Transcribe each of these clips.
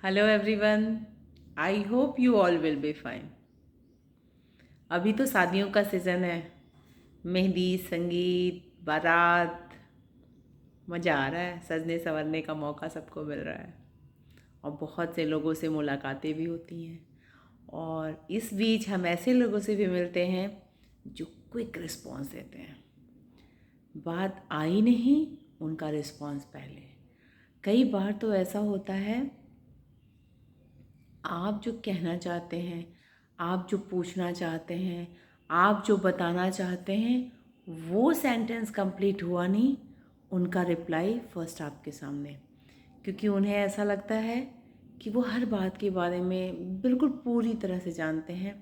Hello everyone, I hope you all will be fine. अभी तो शादियों का सीज़न है। मेहंदी, संगीत, बारात, मज़ा आ रहा है। सजने संवरने का मौका सबको मिल रहा है और बहुत से लोगों से मुलाकातें भी होती हैं। और इस बीच हम ऐसे लोगों से भी मिलते हैं जो क्विक रिस्पॉन्स देते हैं। बात आई नहीं, उनका रिस्पॉन्स पहले। कई बार तो ऐसा होता है, आप जो कहना चाहते हैं, आप जो पूछना चाहते हैं, आप जो बताना चाहते हैं, वो सेंटेंस कंप्लीट हुआ नहीं, उनका रिप्लाई फर्स्ट आपके सामने। क्योंकि उन्हें ऐसा लगता है कि वो हर बात के बारे में बिल्कुल पूरी तरह से जानते हैं।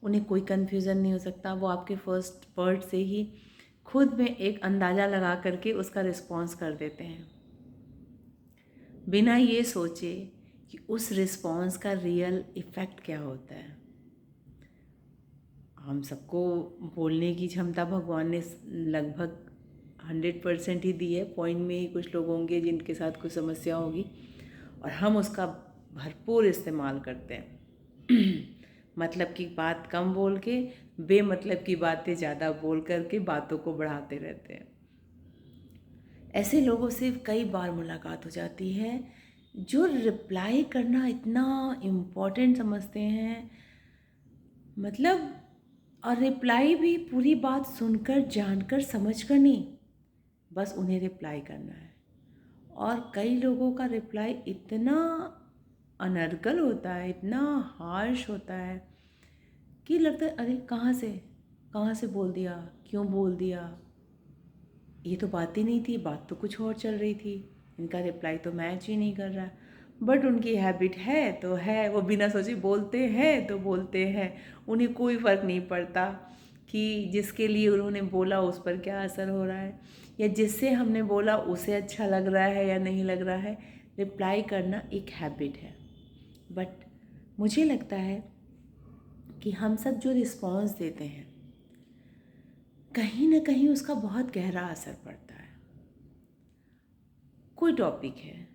उन्हें कोई कन्फ्यूज़न नहीं हो सकता। वो आपके फर्स्ट वर्ड से ही खुद में एक अंदाज़ा लगा करके उसका रिस्पॉन्स कर देते हैं, बिना ये सोचे कि उस रिस्पॉन्स का रियल इफ़ेक्ट क्या होता है। हम सबको बोलने की क्षमता भगवान ने लगभग 100% ही दी है। पॉइंट में ही कुछ लोग होंगे जिनके साथ कुछ समस्या होगी और हम उसका भरपूर इस्तेमाल करते हैं। मतलब की बात कम बोल के बेमतलब की बातें ज़्यादा बोल करके बातों को बढ़ाते रहते हैं। ऐसे लोगों से कई बार मुलाकात हो जाती है जो रिप्लाई करना इतना इम्पोर्टेंट समझते हैं। मतलब, और रिप्लाई भी पूरी बात सुनकर जानकर समझकर नहीं, बस उन्हें रिप्लाई करना है। और कई लोगों का रिप्लाई इतना अनर्गल होता है, इतना हार्श होता है कि लगता है अरे कहाँ से बोल दिया, क्यों बोल दिया, ये तो बात ही नहीं थी, बात तो कुछ और चल रही थी, इनका रिप्लाई तो मैच ही नहीं कर रहा। बट उनकी हैबिट है तो है, वो बिना सोचे बोलते हैं तो बोलते हैं। उन्हें कोई फ़र्क नहीं पड़ता कि जिसके लिए उन्होंने बोला उस पर क्या असर हो रहा है, या जिससे हमने बोला उसे अच्छा लग रहा है या नहीं लग रहा है। रिप्लाई करना एक हैबिट है। बट मुझे लगता है कि हम सब जो रिस्पॉन्स देते हैं, कहीं ना कहीं उसका बहुत गहरा असर पड़ता है। कोई टॉपिक है,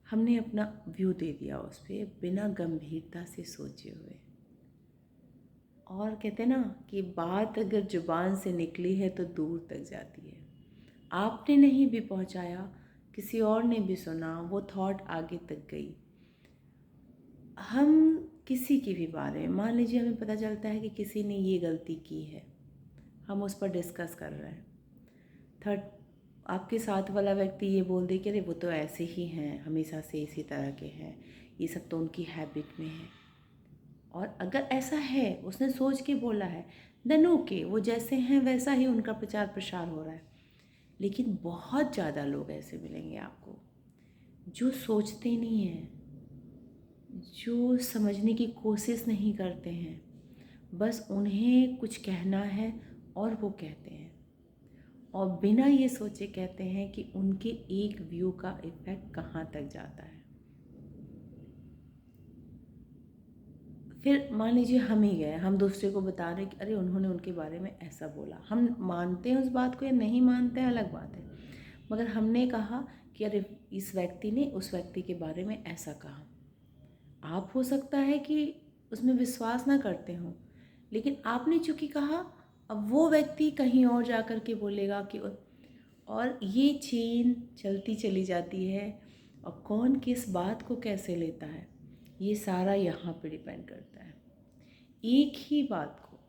हमने अपना व्यू दे दिया उस पर बिना गंभीरता से सोचे हुए। और कहते हैं ना कि बात अगर जुबान से निकली है तो दूर तक जाती है। आपने नहीं भी पहुंचाया, किसी और ने भी सुना, वो थॉट आगे तक गई। हम किसी की भी बारे में, मान लीजिए हमें पता चलता है कि किसी ने ये गलती की है, हम उस पर डिस्कस कर रहे हैं। थर्ड, आपके साथ वाला व्यक्ति ये बोल दे कि अरे वो तो ऐसे ही हैं, हमेशा से इसी तरह के हैं, ये सब तो उनकी हैबिट में है। और अगर ऐसा है, उसने सोच के बोला है, देन ओके, वो जैसे हैं वैसा ही उनका प्रचार प्रसार हो रहा है। लेकिन बहुत ज़्यादा लोग ऐसे मिलेंगे आपको जो सोचते नहीं हैं, जो समझने की कोशिश नहीं करते हैं, बस उन्हें कुछ कहना है और वो कहते हैं, और बिना ये सोचे कहते हैं कि उनके एक व्यू का इफ़ेक्ट कहाँ तक जाता है। फिर मान लीजिए हम ही गए, हम दूसरे को बता रहे कि अरे उन्होंने उनके बारे में ऐसा बोला। हम मानते हैं उस बात को या नहीं मानते हैं अलग बात है, मगर हमने कहा कि अरे इस व्यक्ति ने उस व्यक्ति के बारे में ऐसा कहा। आप हो सकता है कि उसमें विश्वास ना करते हो, लेकिन आपने चूँकि कहा, अब वो व्यक्ति कहीं और जा कर के बोलेगा कि, और ये चेन चलती चली जाती है। और कौन किस बात को कैसे लेता है, ये सारा यहाँ पे डिपेंड करता है। एक ही बात को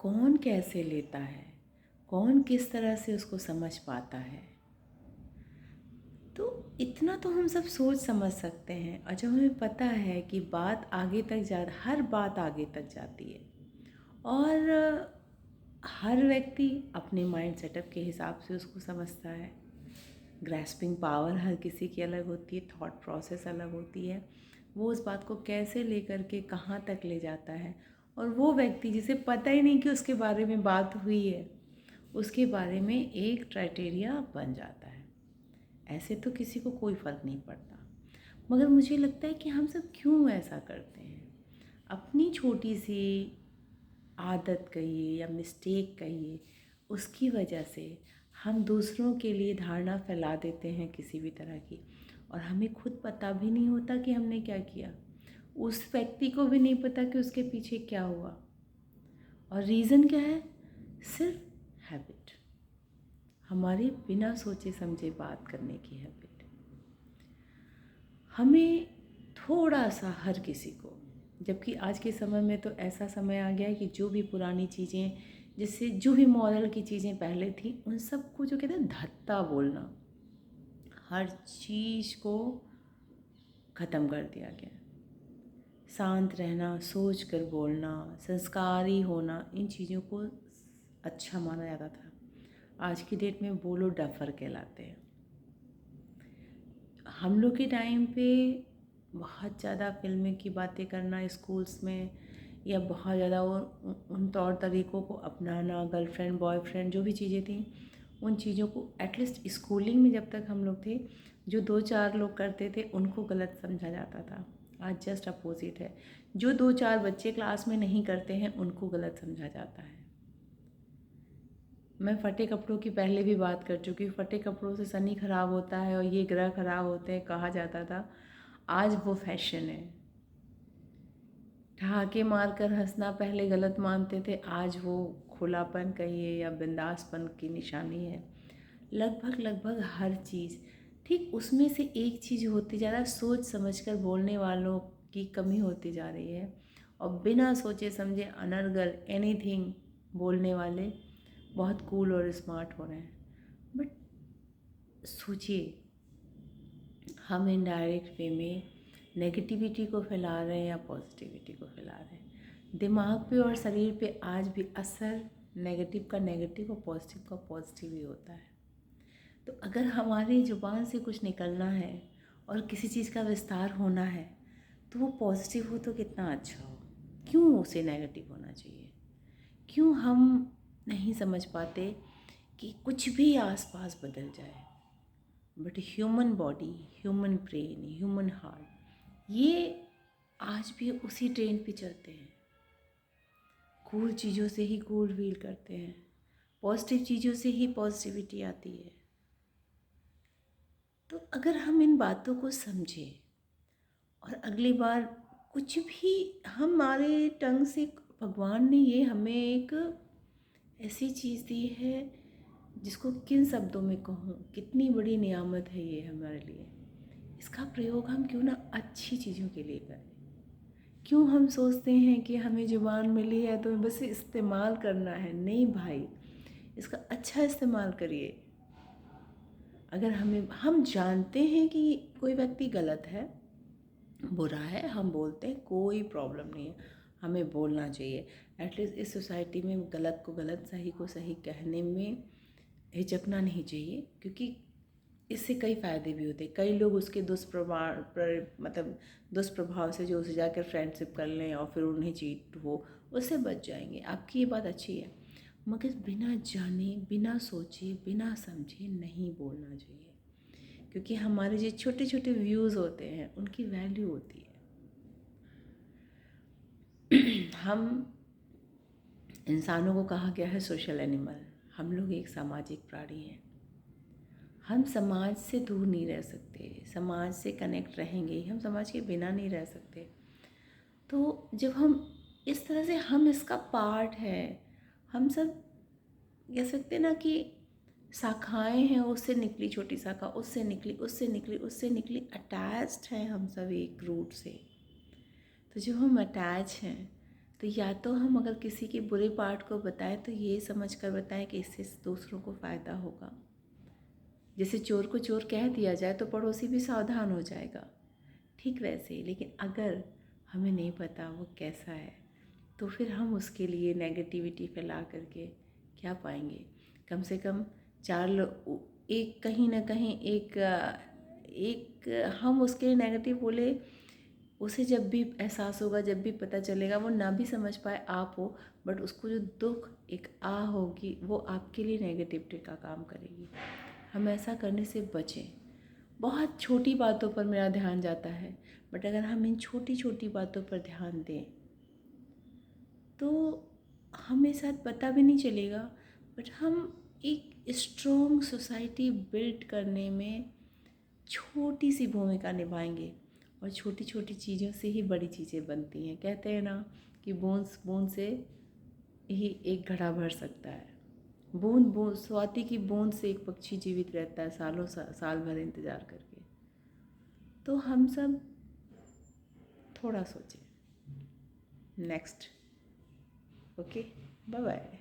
कौन कैसे लेता है, कौन किस तरह से उसको समझ पाता है, तो इतना तो हम सब सोच समझ सकते हैं। और जब हमें पता है कि बात आगे तक हर बात आगे तक जाती है, और हर व्यक्ति अपने माइंड सेटअप के हिसाब से उसको समझता है। ग्रैस्पिंग पावर हर किसी की अलग होती है, थॉट प्रोसेस अलग होती है, वो उस बात को कैसे लेकर के कहाँ तक ले जाता है। और वो व्यक्ति जिसे पता ही नहीं कि उसके बारे में बात हुई है, उसके बारे में एक क्राइटेरिया बन जाता है। ऐसे तो किसी को कोई फ़र्क नहीं पड़ता, मगर मुझे लगता है कि हम सब क्यों ऐसा करते हैं। अपनी छोटी सी आदत कहिए या मिस्टेक कहिए, उसकी वजह से हम दूसरों के लिए धारणा फैला देते हैं किसी भी तरह की, और हमें खुद पता भी नहीं होता कि हमने क्या किया, उस व्यक्ति को भी नहीं पता कि उसके पीछे क्या हुआ। और रीज़न क्या है? सिर्फ हैबिट, हमारे बिना सोचे समझे बात करने की हैबिट। हमें थोड़ा सा, हर किसी को, जबकि आज के समय में तो ऐसा समय आ गया है कि जो भी पुरानी चीज़ें, जिससे जो भी मॉरल की चीज़ें पहले थी, उन सब को जो कहते हैं धत्ता बोलना, हर चीज़ को ख़त्म कर दिया गया। शांत रहना, सोच कर बोलना, संस्कारी होना, इन चीज़ों को अच्छा माना जाता था। आज की डेट में वो लोग डफर कहलाते हैं। हम लोग के टाइम पे बहुत ज़्यादा फिल्में की बातें करना स्कूल्स में, या बहुत ज़्यादा उन तौर तरीक़ों को अपनाना, गर्लफ्रेंड बॉयफ्रेंड जो भी चीज़ें थी, उन चीज़ों को एटलीस्ट स्कूलिंग में जब तक हम लोग थे, जो 2-4 लोग करते थे उनको गलत समझा जाता था। आज जस्ट अपोजिट है, जो 2-4 बच्चे क्लास में नहीं करते हैं उनको गलत समझा जाता है। मैं फटे कपड़ों की पहले भी बात कर चुकी हूँ। फटे कपड़ों से शनि खराब होता है और ये ग्रह खराब होते हैं कहा जाता था। आज वो फैशन है। ठहाके मारकर हंसना पहले गलत मानते थे, आज वो खुलापन कहिए या बिंदासपन की निशानी है। लगभग हर चीज़ ठीक उसमें से एक चीज़ होती जा रहा है, सोच समझकर बोलने वालों की कमी होती जा रही है, और बिना सोचे समझे अनर्गल एनीथिंग बोलने वाले बहुत कूल और स्मार्ट हो रहे हैं। बट सोचिए, हम इनडायरेक्ट वे में नेगेटिविटी को फैला रहे हैं या पॉजिटिविटी को फैला रहे हैं। दिमाग पे और शरीर पे आज भी असर नेगेटिव का नेगेटिव और पॉजिटिव का पॉजिटिव ही होता है। तो अगर हमारी ज़ुबान से कुछ निकलना है और किसी चीज़ का विस्तार होना है, तो वो पॉजिटिव हो तो कितना अच्छा हो, क्यों उसे नेगेटिव होना चाहिए? क्यों हम नहीं समझ पाते कि कुछ भी आसपास बदल जाए, but human body, human brain, human heart, ये आज भी उसी ट्रेन पे चलते हैं। कूल चीज़ों से ही कूल फील करते हैं, पॉजिटिव चीज़ों से ही पॉजिटिविटी आती है। तो अगर हम इन बातों को समझें और अगली बार कुछ भी हमारे टंग से, भगवान ने ये हमें एक ऐसी चीज़ दी है जिसको किन शब्दों में कहूँ, कितनी बड़ी नियामत है ये हमारे लिए। इसका प्रयोग हम क्यों ना अच्छी चीज़ों के लिए करें। क्यों हम सोचते हैं कि हमें ज़ुबान मिली है तो बस इस्तेमाल करना है? नहीं भाई, इसका अच्छा इस्तेमाल करिए। अगर हम जानते हैं कि कोई व्यक्ति गलत है, बुरा है, हम बोलते हैं, कोई प्रॉब्लम नहीं है, हमें बोलना चाहिए। एटलीस्ट इस सोसाइटी में गलत को गलत, सही को सही कहने में हिचकना नहीं चाहिए, क्योंकि इससे कई फ़ायदे भी होते हैं। कई लोग उसके दुष्प्रभाव से जो उसे जाकर फ्रेंडशिप कर लें और फिर उन्हें चीट हो, उससे बच जाएंगे। आपकी ये बात अच्छी है, मगर बिना जाने, बिना सोचे, बिना समझे नहीं बोलना चाहिए, क्योंकि हमारे जो छोटे छोटे व्यूज़ होते हैं उनकी वैल्यू होती है। हम इंसानों को कहा गया है सोशल एनिमल, हम लोग एक सामाजिक प्राणी हैं। हम समाज से दूर नहीं रह सकते, समाज से कनेक्ट रहेंगे, हम समाज के बिना नहीं रह सकते। तो जब हम इस तरह से, हम इसका पार्ट है, हम सब कह सकते ना कि शाखाएं हैं, उससे निकली छोटी शाखा, उससे निकली, उससे निकली, उससे निकली, अटैच्ड हैं हम सब एक रूट से। तो जब हम अटैच हैं तो या तो हम अगर किसी के बुरे पार्ट को बताएं तो ये समझ कर बताएं कि इससे दूसरों को फ़ायदा होगा। जैसे चोर को चोर कह दिया जाए तो पड़ोसी भी सावधान हो जाएगा, ठीक वैसे ही। लेकिन अगर हमें नहीं पता वो कैसा है, तो फिर हम उसके लिए नेगेटिविटी फैला करके क्या पाएंगे? कम से कम 4 लोग, एक कहीं ना कहीं एक हम उसके लिए नेगेटिव बोले, उसे जब भी एहसास होगा, जब भी पता चलेगा, वो ना भी समझ पाए आप हो, बट उसको जो दुख, एक होगी, वो आपके लिए नेगेटिविटी का काम करेगी। हम ऐसा करने से बचें। बहुत छोटी बातों पर मेरा ध्यान जाता है, बट अगर हम इन छोटी छोटी बातों पर ध्यान दें तो हमें शायद पता भी नहीं चलेगा, बट हम एक स्ट्रॉन्ग सोसाइटी बिल्ड करने में छोटी सी भूमिका निभाएंगे और छोटी छोटी चीज़ों से ही बड़ी चीज़ें बनती हैं। कहते हैं ना कि बूंद बूंद से ही एक घड़ा भर सकता है। बूंद बूंद, स्वाति की बूंद से एक पक्षी जीवित रहता है सालों साल भर इंतज़ार करके। तो हम सब थोड़ा सोचें। Next, okay, bye bye.